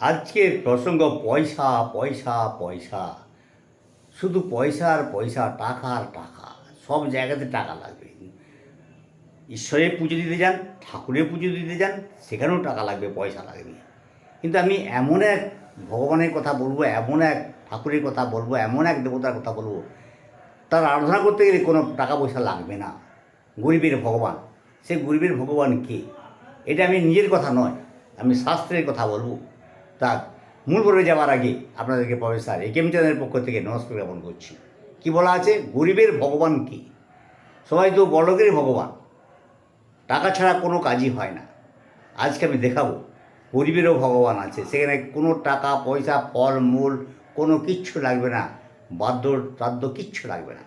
আজকের প্রসঙ্গ পয়সা পয়সা পয়সা, শুধু পয়সা আর পয়সা, টাকা আর টাকা। সব জায়গাতে টাকা লাগবে। ঈশ্বরের পুজো দিতে যান, ঠাকুরের পুজো দিতে যান, সেখানেও টাকা লাগবে, পয়সা লাগবে। কিন্তু আমি এমন এক ভগবানের কথা বলবো, এমন এক ঠাকুরের কথা বলবো, এমন এক দেবতার কথা বলবো, তার আরাধনা করতে গেলে কোনো টাকা পয়সা লাগবে না। গরিবের ভগবান। সে গরিবের ভগবান কে? এটা আমি নিজের কথা নয়, আমি শাস্ত্রের কথা বলবো। তার মূল পর্বে যাওয়ার আগে আপনাদেরকে প্রফেসর একেএম চ্যানেলের পক্ষ থেকে নমস্কার জ্ঞাপন করছি। কি বলা আছে? গরিবের ভগবান কে? সবাই তো বড়লোকের ভগবান, টাকা ছাড়া কোনো কাজই হয় না। আজকে আমি দেখাবো গরিবেরও ভগবান আছে, সেখানে কোনো টাকা পয়সা ফল মূল কোনো কিচ্ছু লাগবে না, বাদ্য টাদ্য কিচ্ছু লাগবে না।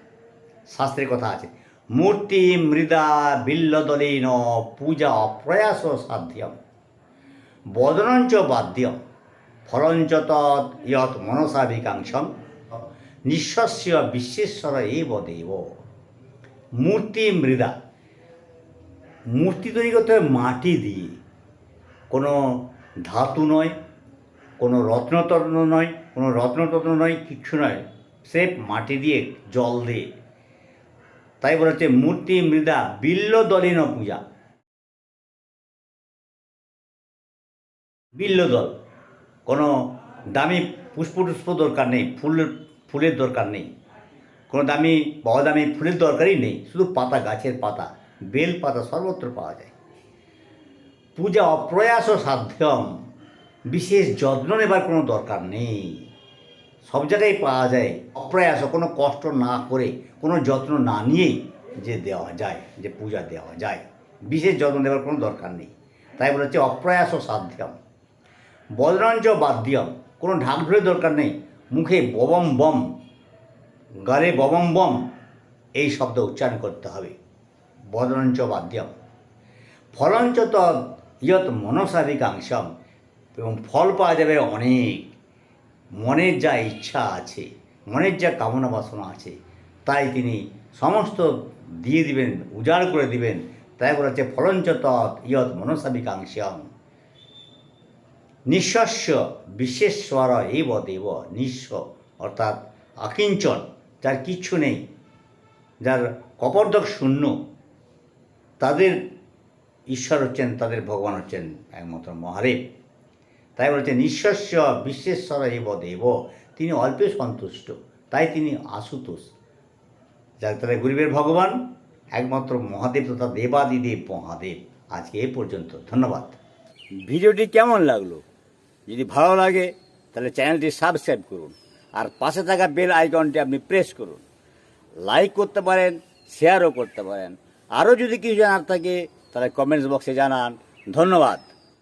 শাস্ত্রের কথা আছে, মূর্তি মৃদা বিল্লদলীন পূজা অপ্রয়াস সাধ্যম বদনঞ্চ বাদ্যম ফলঞ্চ তৎ ইয়ৎ মনসাভিকাংশম নিঃস্বস্য বিশ্বেশ্বর এব দেব। মূর্তি মৃদা, মূর্তি তৈরি করতে হয় মাটি দিয়ে, কোনো ধাতু নয়, কোনো রত্নতত্ন নয়, কোনো রত্নতত্ন নয়, কিচ্ছু নয়, স্রেফ মাটি দিয়ে, জল দিয়ে। তাই বলা হচ্ছে মূর্তি মৃদা বিল্লদলীন পূজা। বিল্লদল, কোনো দামি পুষ্প দরকার নেই, ফুলের দরকার নেই, কোনো দামি দামি ফুলের দরকারই নেই, শুধু পাতা, গাছের পাতা, বেল পাতা সর্বত্র পাওয়া যায়। পূজা অপ্রয়াস সাধ্যম, বিশেষ যত্ন নেবার কোনো দরকার নেই, সব জায়গায় পাওয়া যায়। অপ্রয়াস, কোনো কষ্ট না করে, কোনো যত্ন না নিয়েই যে দেওয়া যায়, যে পূজা দেওয়া যায়, বিশেষ যত্ন দেওয়ার কোনো দরকার নেই। তাই বলা হচ্ছে অপ্রয়াস সাধ্যম বদনঞ্চ বাদ্যম, কোনো ঢাক ঢোলের দরকার নেই, মুখে ববম বম, গালে ববম বম এই শব্দ উচ্চারণ করতে হবে। বদনঞ্চ বাদ্যম ফলঞ্চ তৎ ইয়ৎ মনসাভিকাংশম, এবং ফল পাওয়া যাবে অনেক। মনের যা ইচ্ছা আছে, মনের যা কামনা বাসনা আছে, তাই তিনি সমস্ত দিয়ে দিবেন, উজাড় করে দিবেন। তাই বলা হচ্ছে ফলঞ্চ তৎ ইয়ৎ মনসাভিকাংশম নিঃস্বস্য বিশ্বেশ্বর এব দেব। নিঃস্ব অর্থাৎ আকিঞ্চন, যার কিচ্ছু নেই, যার কপর্দক শূন্য, তাদের ঈশ্বর হচ্ছেন, তাদের ভগবান হচ্ছেন একমাত্র মহাদেব। তাই বলছে নিঃস্বস্য বিশ্বেশ্বর এব দেব, তিনি অল্পে সন্তুষ্ট, তাই তিনি আশুতোষ। যার তারা গরিবের ভগবান একমাত্র মহাদেব তথা দেবাদিদেব মহাদেব। আজকে এ পর্যন্ত, ধন্যবাদ। ভিডিওটি কেমন লাগলো? যদি ভালো লাগে তাহলে চ্যানেলটি সাবস্ক্রাইব করুন, আর পাশে থাকা বেল আইকনটি আপনি প্রেস করুন। লাইক করতে পারেন, শেয়ারও করতে পারেন। আরও যদি কিছু জানার থাকে তাহলে কমেন্টস বক্সে জানান। ধন্যবাদ।